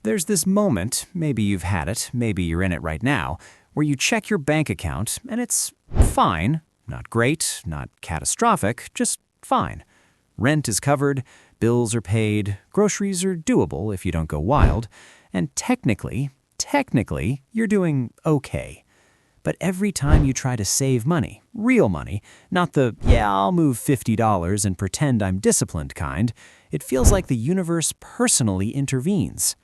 There's this moment, maybe you've had it, maybe you're in it right now, where you check your bank account and it's fine, not great, not catastrophic, just fine. Rent is covered, bills are paid, groceries are doable if you don't go wild, and technically, you're doing okay. But every time you try to save money, real money, not the, yeah, I'll move $50 and pretend I'm disciplined kind, it feels like the universe personally intervenes.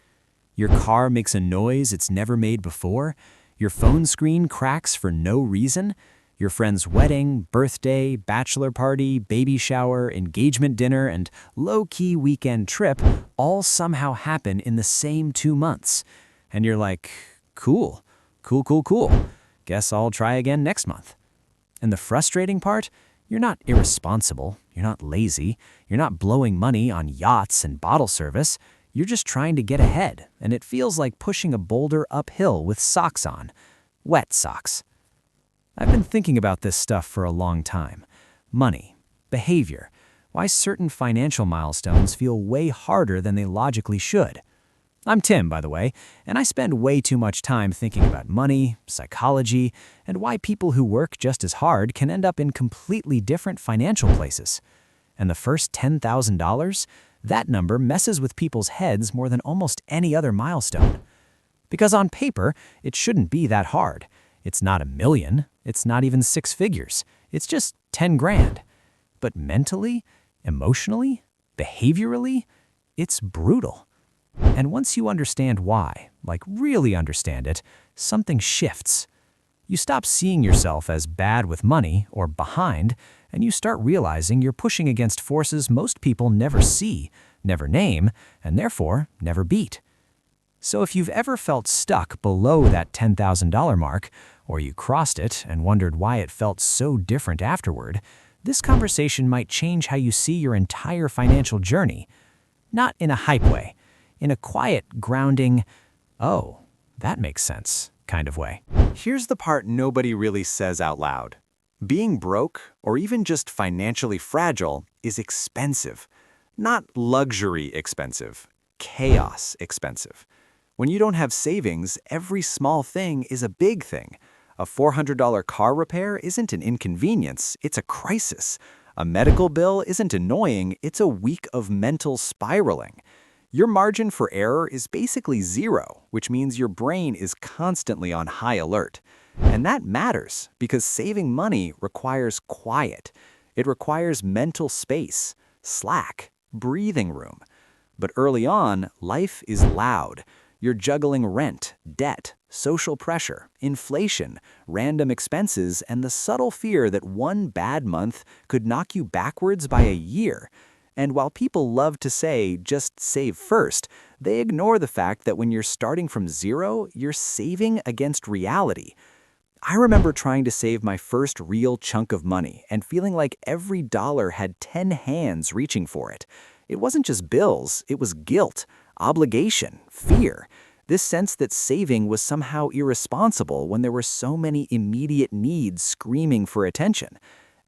Your car makes a noise it's never made before, your phone screen cracks for no reason, your friend's wedding, birthday, bachelor party, baby shower, engagement dinner, and low-key weekend trip all somehow happen in the same 2 months. And you're like, cool. Guess I'll try again next month. And the frustrating part, you're not irresponsible, you're not lazy, you're not blowing money on yachts and bottle service, you're just trying to get ahead, and it feels like pushing a boulder uphill with socks on. Wet socks. I've been thinking about this stuff for a long time. Money, behavior, why certain financial milestones feel way harder than they logically should. I'm Tim, by the way, and I spend way too much time thinking about money, psychology, and why people who work just as hard can end up in completely different financial places. And the first $10,000? That number messes with people's heads more than almost any other milestone. Because on paper, it shouldn't be that hard. It's not $1 million, it's not even 6 figures, it's just 10 grand. But mentally, emotionally, behaviorally, it's brutal. And once you understand why, like really understand it, something shifts. You stop seeing yourself as bad with money or behind, and you start realizing you're pushing against forces most people never see, never name, and therefore never beat. So if you've ever felt stuck below that $10,000 mark, or you crossed it and wondered why it felt so different afterward, this conversation might change how you see your entire financial journey. Not in a hype way, in a quiet, grounding, oh, that makes sense kind of way. Here's the part nobody really says out loud. Being broke, or even just financially fragile, is expensive. Not luxury expensive, chaos expensive. When you don't have savings, every small thing is a big thing. A $400 car repair isn't an inconvenience, it's a crisis. A medical bill isn't annoying, it's a week of mental spiraling. Your margin for error is basically zero, which means your brain is constantly on high alert. And that matters because saving money requires quiet. It requires mental space, slack, breathing room. But early on, life is loud. You're juggling rent, debt, social pressure, inflation, random expenses, and the subtle fear that one bad month could knock you backwards by a year. And while people love to say, just save first, they ignore the fact that when you're starting from zero, you're saving against reality. I remember trying to save my first real chunk of money and feeling like every dollar had 10 hands reaching for it. It wasn't just bills, it was guilt, obligation, fear. This sense that saving was somehow irresponsible when there were so many immediate needs screaming for attention.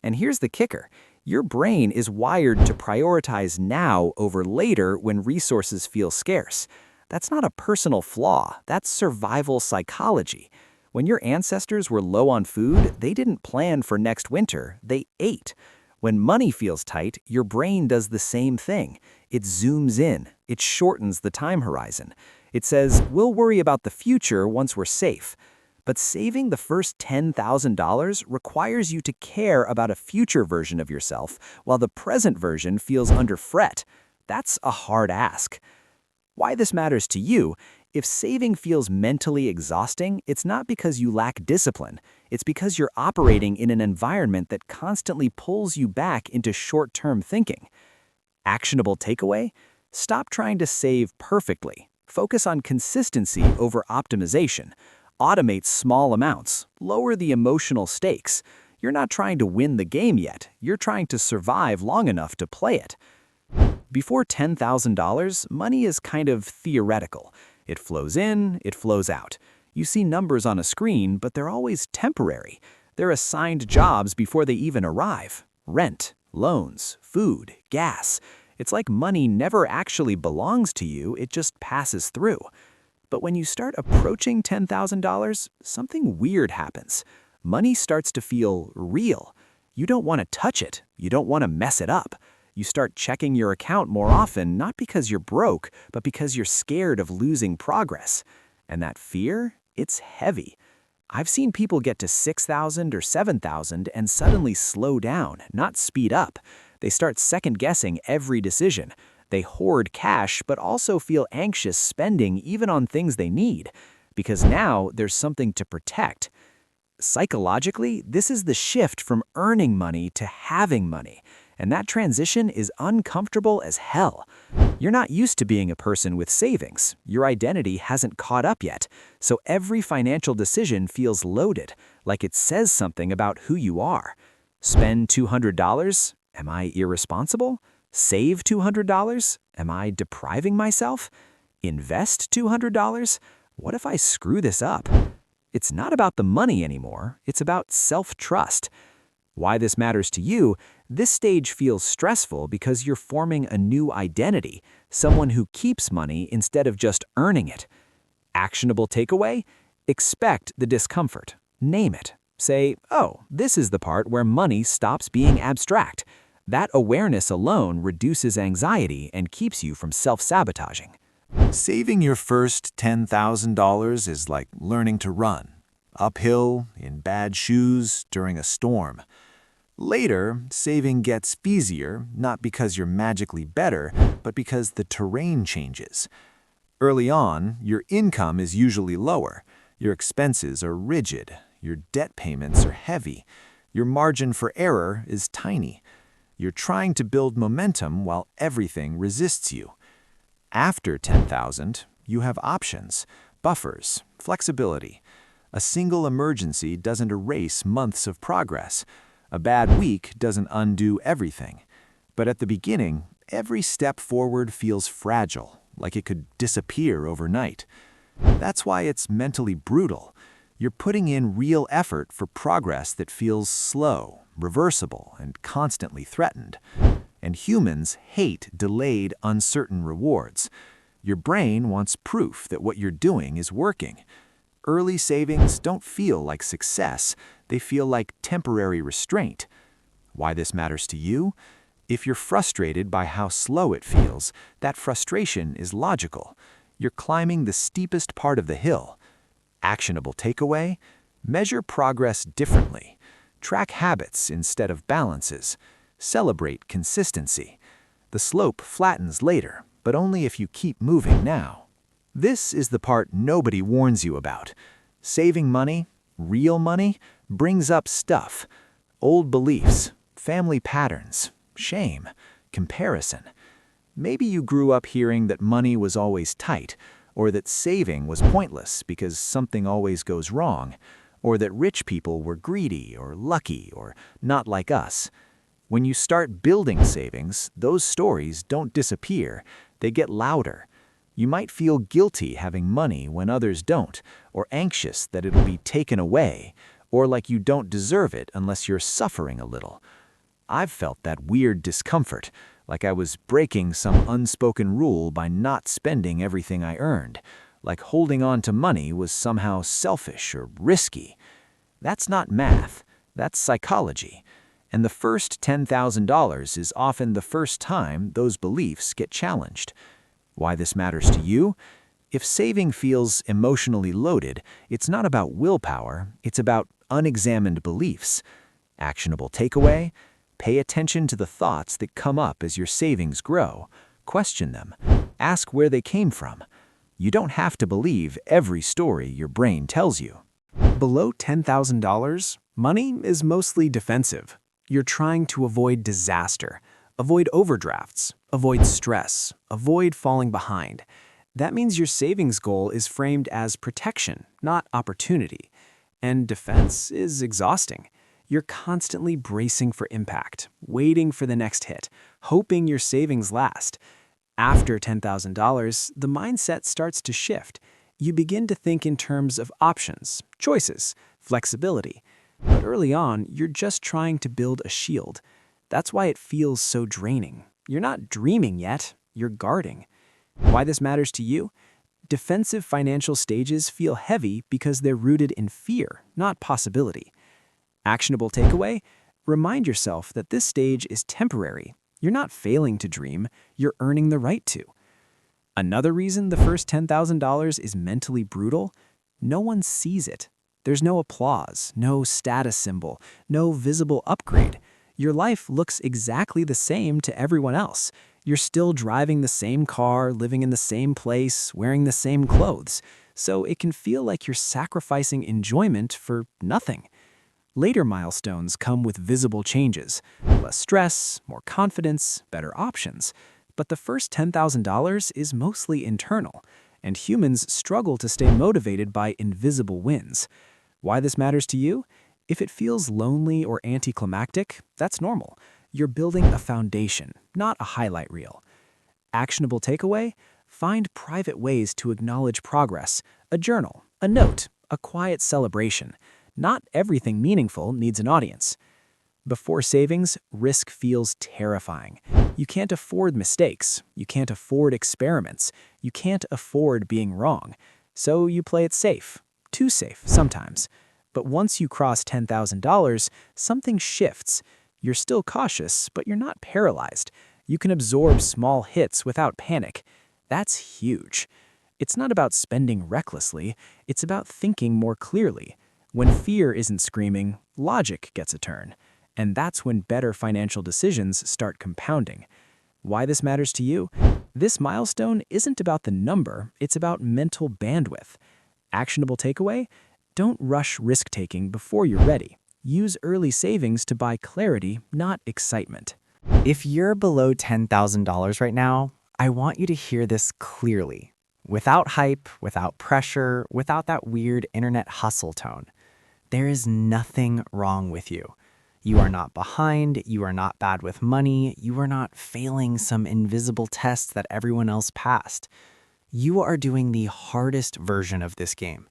And here's the kicker. Your brain is wired to prioritize now over later when resources feel scarce. That's not a personal flaw, that's survival psychology. When your ancestors were low on food, they didn't plan for next winter, they ate. When money feels tight, your brain does the same thing. It zooms in, it shortens the time horizon. It says, we'll worry about the future once we're safe. But saving the first $10,000 requires you to care about a future version of yourself, while the present version feels under fret. That's a hard ask. Why this matters to you, if saving feels mentally exhausting, it's not because you lack discipline. It's because you're operating in an environment that constantly pulls you back into short-term thinking. Actionable takeaway? Stop trying to save perfectly. Focus on consistency over optimization. Automate small amounts. Lower the emotional stakes. You're not trying to win the game yet. You're trying to survive long enough to play it. Before $10,000, money is kind of theoretical. It flows in, it flows out. You see numbers on a screen, but they're always temporary. They're assigned jobs before they even arrive. Rent, loans, food, gas. It's like money never actually belongs to you, it just passes through. But when you start approaching $10,000, something weird happens. Money starts to feel real. You don't want to touch it. You don't want to mess it up. You start checking your account more often, not because you're broke, but because you're scared of losing progress. And that fear, it's heavy. I've seen people get to 6,000 or 7,000 and suddenly slow down, not speed up. They start second-guessing every decision. They hoard cash, but also feel anxious spending even on things they need, because now there's something to protect. Psychologically, this is the shift from earning money to having money, and that transition is uncomfortable as hell. You're not used to being a person with savings. Your identity hasn't caught up yet, so every financial decision feels loaded, like it says something about who you are. Spend $200? Am I irresponsible? Save $200? Am I depriving myself? Invest $200? What if I screw this up? It's not about the money anymore, it's about self-trust. Why this matters to you, this stage feels stressful because you're forming a new identity, someone who keeps money instead of just earning it. Actionable takeaway? Expect the discomfort. Name it. Say, oh, this is the part where money stops being abstract. That awareness alone reduces anxiety and keeps you from self-sabotaging. Saving your first $10,000 is like learning to run. Uphill, in bad shoes, during a storm. Later, saving gets easier, not because you're magically better, but because the terrain changes. Early on, your income is usually lower. Your expenses are rigid. Your debt payments are heavy. Your margin for error is tiny. You're trying to build momentum while everything resists you. After 10,000, you have options, buffers, flexibility. A single emergency doesn't erase months of progress. A bad week doesn't undo everything. But at the beginning, every step forward feels fragile, like it could disappear overnight. That's why it's mentally brutal. You're putting in real effort for progress that feels slow, reversible, and constantly threatened. And humans hate delayed, uncertain rewards. Your brain wants proof that what you're doing is working. Early savings don't feel like success, they feel like temporary restraint. Why this matters to you? If you're frustrated by how slow it feels, that frustration is logical. You're climbing the steepest part of the hill. Actionable takeaway? Measure progress differently. Track habits instead of balances. Celebrate consistency. The slope flattens later, but only if you keep moving now. This is the part nobody warns you about. Saving money, real money, brings up stuff. Old beliefs, family patterns, shame, comparison. Maybe you grew up hearing that money was always tight, or that saving was pointless because something always goes wrong, or that rich people were greedy or lucky or not like us. When you start building savings, those stories don't disappear, they get louder. You might feel guilty having money when others don't, or anxious that it'll be taken away, or like you don't deserve it unless you're suffering a little. I've felt that weird discomfort, like I was breaking some unspoken rule by not spending everything I earned, like holding on to money was somehow selfish or risky. That's not math, that's psychology. And the first $10,000 is often the first time those beliefs get challenged. Why this matters to you? If saving feels emotionally loaded, it's not about willpower, it's about unexamined beliefs. Actionable takeaway? Pay attention to the thoughts that come up as your savings grow. Question them. Ask where they came from. You don't have to believe every story your brain tells you. Below $10,000, money is mostly defensive. You're trying to avoid disaster, avoid overdrafts, avoid stress, avoid falling behind. That means your savings goal is framed as protection, not opportunity. And defense is exhausting. You're constantly bracing for impact, waiting for the next hit, hoping your savings last. After $10,000, the mindset starts to shift. You begin to think in terms of options, choices, flexibility. But early on, you're just trying to build a shield. That's why it feels so draining. You're not dreaming yet, you're guarding. Why this matters to you? Defensive financial stages feel heavy because they're rooted in fear, not possibility. Actionable takeaway? Remind yourself that this stage is temporary. You're not failing to dream, you're earning the right to. Another reason the first $10,000 is mentally brutal? No one sees it. There's no applause, no status symbol, no visible upgrade. Your life looks exactly the same to everyone else. You're still driving the same car, living in the same place, wearing the same clothes. So it can feel like you're sacrificing enjoyment for nothing. Later milestones come with visible changes, less stress, more confidence, better options. But the first $10,000 is mostly internal, and humans struggle to stay motivated by invisible wins. Why this matters to you? If it feels lonely or anticlimactic, that's normal. You're building a foundation, not a highlight reel. Actionable takeaway? Find private ways to acknowledge progress, a journal, a note, a quiet celebration. Not everything meaningful needs an audience. Before savings, risk feels terrifying. You can't afford mistakes. You can't afford experiments. You can't afford being wrong. So you play it safe. Too safe, sometimes. But once you cross $10,000, something shifts. You're still cautious, but you're not paralyzed. You can absorb small hits without panic. That's huge. It's not about spending recklessly. It's about thinking more clearly. When fear isn't screaming, logic gets a turn. And that's when better financial decisions start compounding. Why this matters to you? This milestone isn't about the number, it's about mental bandwidth. Actionable takeaway? Don't rush risk-taking before you're ready. Use early savings to buy clarity, not excitement. If you're below $10,000 right now, I want you to hear this clearly. Without hype, without pressure, without that weird internet hustle tone. There is nothing wrong with you. You are not behind, you are not bad with money, you are not failing some invisible test that everyone else passed. You are doing the hardest version of this game.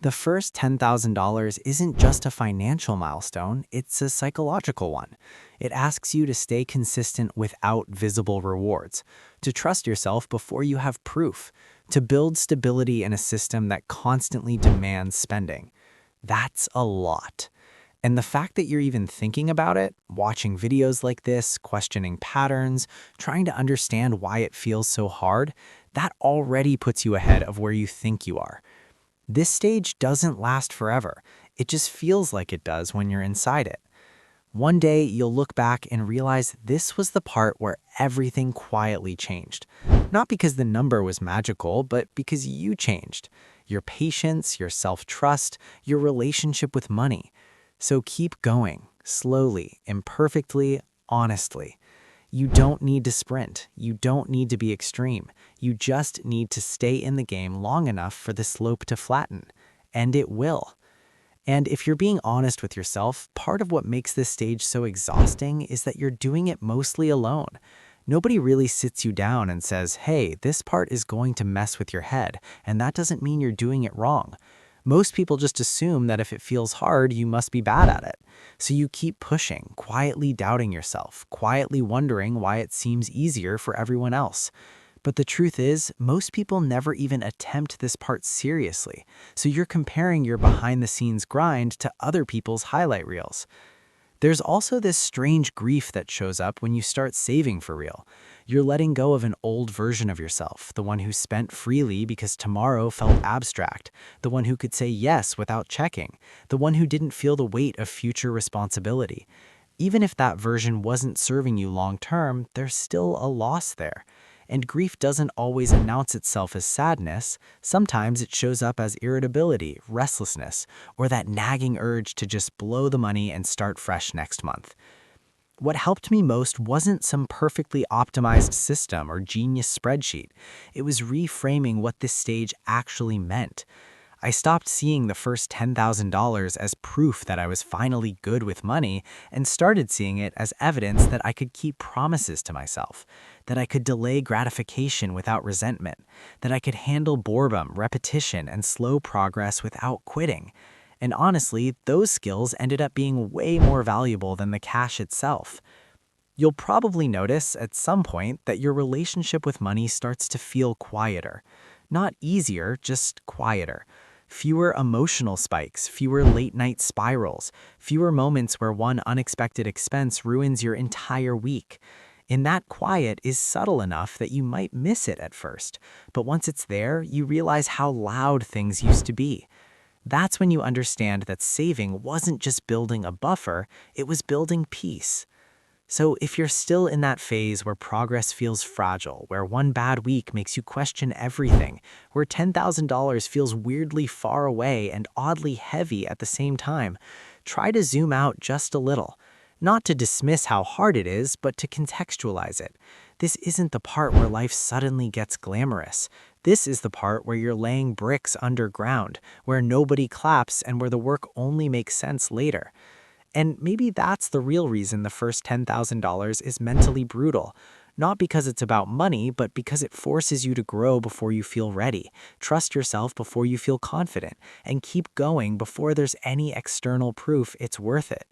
The first $10,000 isn't just a financial milestone, it's a psychological one. It asks you to stay consistent without visible rewards, to trust yourself before you have proof, to build stability in a system that constantly demands spending. That's a lot. And the fact that you're even thinking about it, watching videos like this, questioning patterns, trying to understand why it feels so hard, that already puts you ahead of where you think you are. This stage doesn't last forever. It just feels like it does when you're inside it. One day, you'll look back and realize this was the part where everything quietly changed. Not because the number was magical, but because you changed. Your patience, your self-trust, your relationship with money. So keep going, slowly, imperfectly, honestly. You don't need to sprint. You don't need to be extreme. You just need to stay in the game long enough for the slope to flatten. And it will. And if you're being honest with yourself, part of what makes this stage so exhausting is that you're doing it mostly alone. Nobody really sits you down and says, hey, this part is going to mess with your head, and that doesn't mean you're doing it wrong. Most people just assume that if it feels hard, you must be bad at it. So you keep pushing, quietly doubting yourself, quietly wondering why it seems easier for everyone else. But the truth is, most people never even attempt this part seriously. So you're comparing your behind-the-scenes grind to other people's highlight reels. There's also this strange grief that shows up when you start saving for real. You're letting go of an old version of yourself, the one who spent freely because tomorrow felt abstract, the one who could say yes without checking, the one who didn't feel the weight of future responsibility. Even if that version wasn't serving you long-term, there's still a loss there. And grief doesn't always announce itself as sadness. Sometimes it shows up as irritability, restlessness, or that nagging urge to just blow the money and start fresh next month. What helped me most wasn't some perfectly optimized system or genius spreadsheet. It was reframing what this stage actually meant. I stopped seeing the first $10,000 as proof that I was finally good with money and started seeing it as evidence that I could keep promises to myself, that I could delay gratification without resentment, that I could handle boredom, repetition, and slow progress without quitting. And honestly, those skills ended up being way more valuable than the cash itself. You'll probably notice at some point that your relationship with money starts to feel quieter. Not easier, just quieter. Fewer emotional spikes, fewer late-night spirals, fewer moments where one unexpected expense ruins your entire week. And that quiet is subtle enough that you might miss it at first, but once it's there, you realize how loud things used to be. That's when you understand that saving wasn't just building a buffer, it was building peace. So if you're still in that phase where progress feels fragile, where one bad week makes you question everything, where $10,000 feels weirdly far away and oddly heavy at the same time, try to zoom out just a little. Not to dismiss how hard it is, but to contextualize it. This isn't the part where life suddenly gets glamorous. This is the part where you're laying bricks underground, where nobody claps and where the work only makes sense later. And maybe that's the real reason the first $10,000 is mentally brutal. Not because it's about money, but because it forces you to grow before you feel ready, trust yourself before you feel confident, and keep going before there's any external proof it's worth it.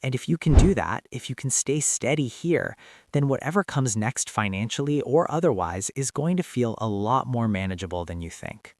And if you can do that, if you can stay steady here, then whatever comes next financially or otherwise is going to feel a lot more manageable than you think.